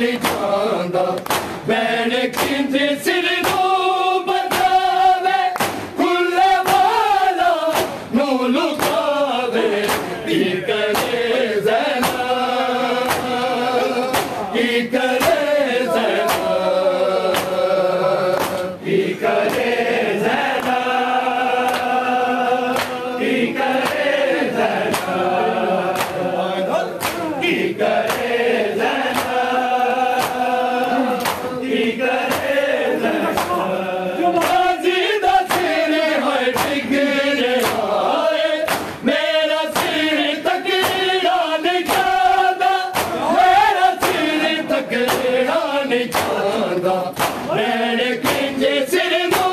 नहीं जांदा बैन किंदे सिर नू बतावे खुले वाला नू लुकावे की करे ज़ैना की करे ज़ैना की करे ज़ैना की करे ज़ैना की करे ज़ैना की करे ज़ैना बाजी दा सिर है डिगरे आए मेरा सिर तकड़ा नहीं जांदा मेरा सिर तकड़ा नहीं जांदा मैंने किंजे सिर नू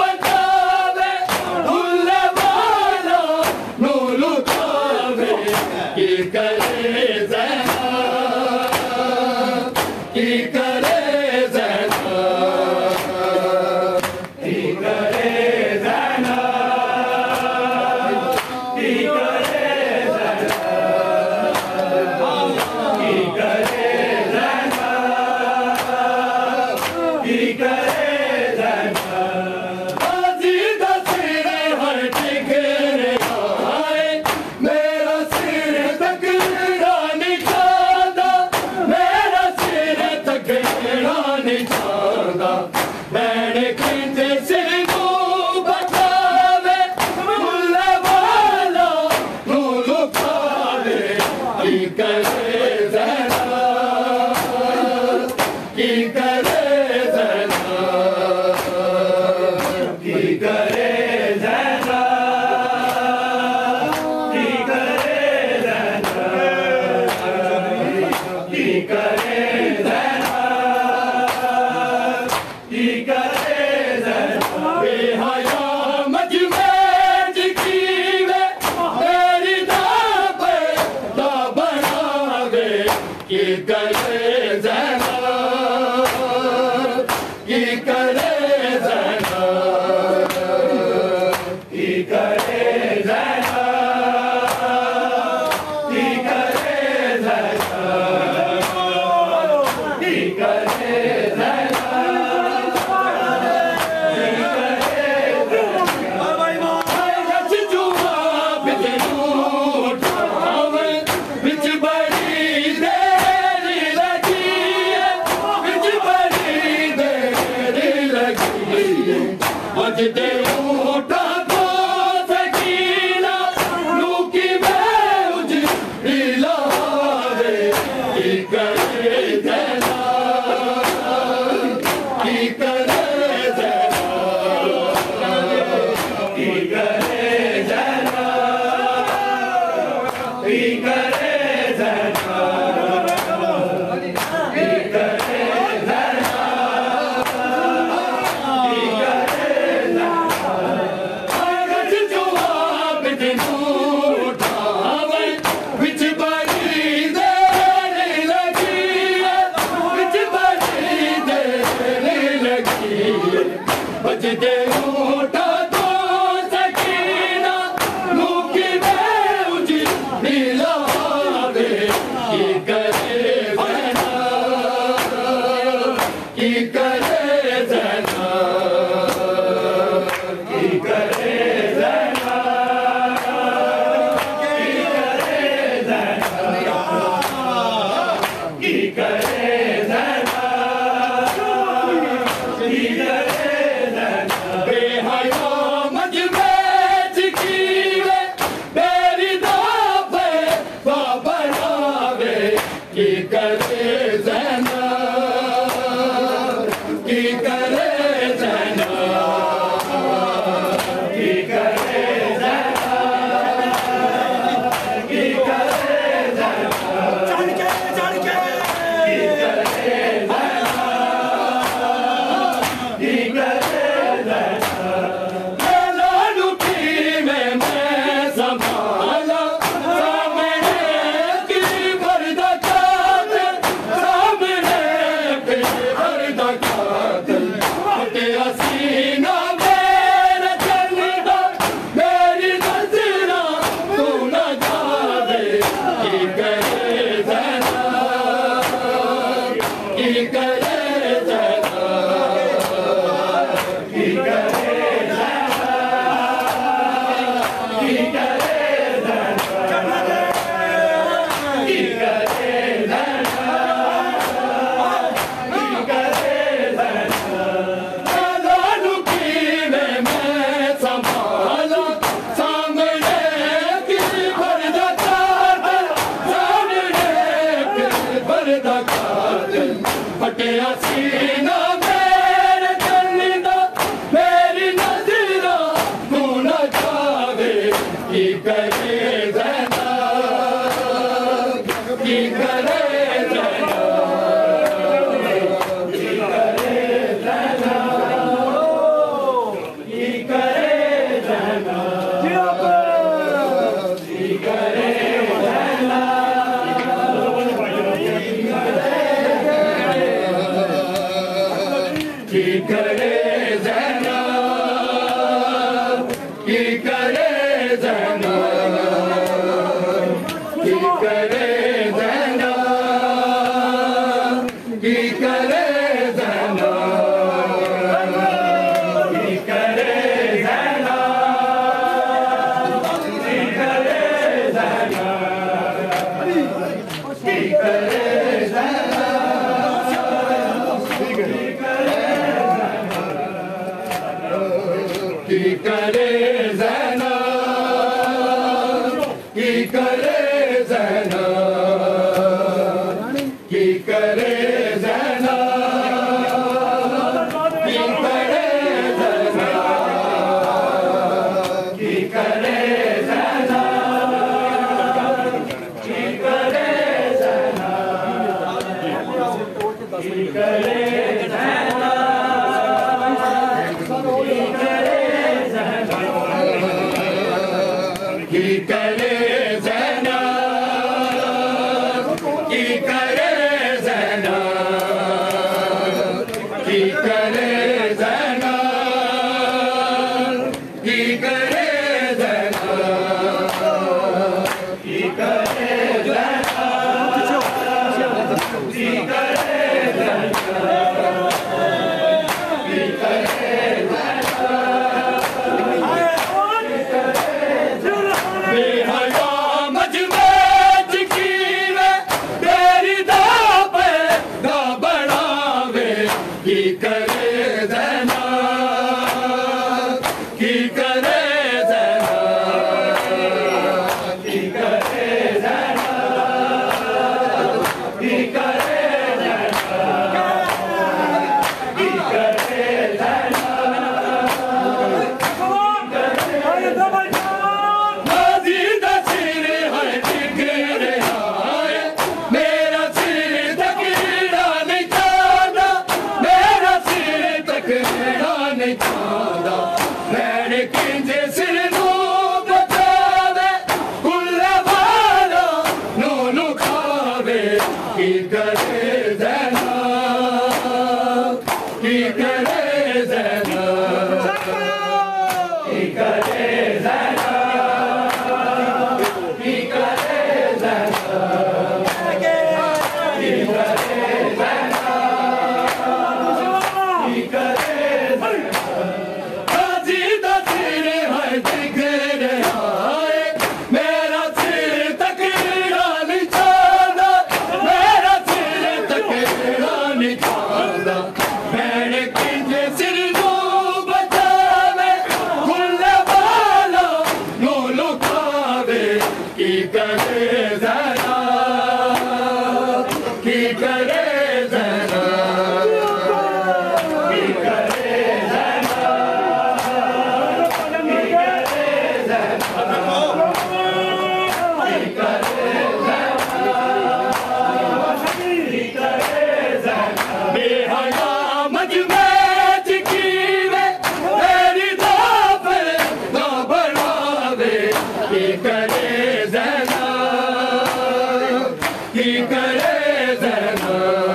बतावे हुल्ले वाला नू लुकावे की करे ज़ैना की करे ज़ैना की करे ज़ैना की करे ज़ैना की करे ज़ैना की करे ज़ैना बाजी दा सिर हर डिगरे आए मेरा सिर तकड़ा नहीं जांदा मेरा सिर तकड़ा नहीं जांदा मैंने किंदे सिर नू बतावे मुल्ला वाला नू लुकावे की करे ज़ैना की करे ज़ैना की करे ज़ैना की करे ज़ैना की करे ज़ैना की करे ज़ैना बेहया मजमे जिकीवे तेरी दाबे दा बनावे की करे ज़ैना की करे ज़ैना की करे ज़ैना की करे ज़ैना की करे ज़ैना रच जुआ बिच उठावे बिच बड़ी देरी लगी है बिच बड़ी देरी लगी है बजते उठा तो सकीना नू की बेउज हिलावे की करे ज़ैना की करे ज़ैना की करे ज़ैना की करे ज़ैना की करे ज़ैना की करे ज़ैना रच जुआ बिच उठावे बिच बड़ी देरी लगी है बिच बड़ी देरी लगी है बजते उठा तो सकीना नू की बेउज हिलावे की करे ज़ैना की करे ज़ैना की करे ज़ैना की करे ज़ैना की करे ज़ैना की करे ज़ैना बेहया मजमे जिकीवे तेरी दाबे दा बनावे की करे ज़ैना की करे ज़ैना की करे ज़ैना की करे ज़ैना चढ़ के की करे ज़ैना की करे ज़ैना मेला लुटी में मैं संभाला सामने की भरदा कातिल सामने की भरदा कातिल की करे ज़ैनब की करे ज़ैनब की करे ज़ैनब की करे फटिया सीना मेरे चलदा मेरी नजरा तू न जावे की करे ज़ैनब की करे ज़ैनब की करे ज़ैनब की करे ज़ैनब की करे की करे ज़ैनब की करे ज़ैनब की करे ज़ैनब की करे ज़ैनब की करे ज़ैनब की करे की करे ज़ैनब की करे ज़ैनब की करे ज़ैनब की करे ज़ैनब की करे ज़ैनब की करे ज़ैनब की करे की करे ज़ैनब की करे ज़ैनब की करे ज़ैनब की करे ज़ैनब की करे ज़ैनब की करे की करे ज़ैनब की करे ज़ैनब की करे ज़ैनब की करे ज़ैनब की करे ज़ैनब नाज़ीदा सिर है दिख रहा है मेरा सिर तकड़ा नहीं चाहता नहीं चाहता मैंने किंजे सिर नू बचावे कुल्ला वाला नू खावे की करे ज़ैनब की करे ज़ैनब की करे ज़ैनब की करे ज़ैनब की करे ज़ैनब की करे मेरा सिर तकड़ा नहीं चाहता मेरा सिर तकड़ा नहीं चाहता मैंने किंजे सिर नू बचावे खुले वाला नू लुकावे की करे ज़ैनब की करे ज़ैनब की करे की करे ज़ैनब की करे ज़ैनब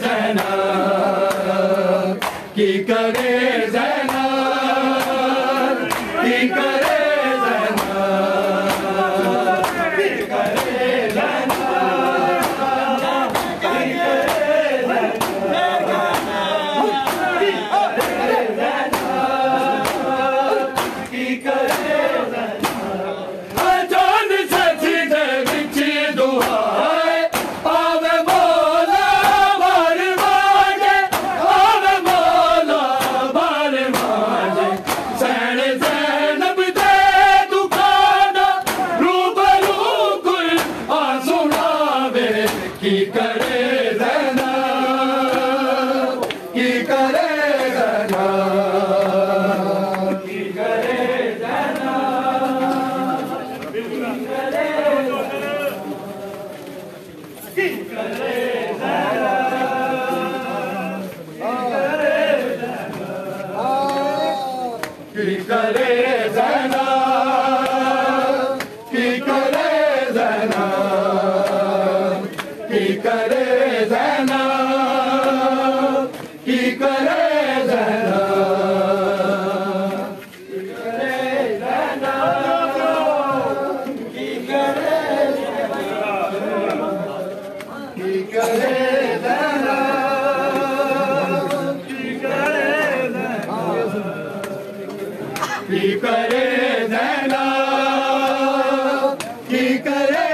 की करे ज़ैनब की करे ज़ैनब की करे He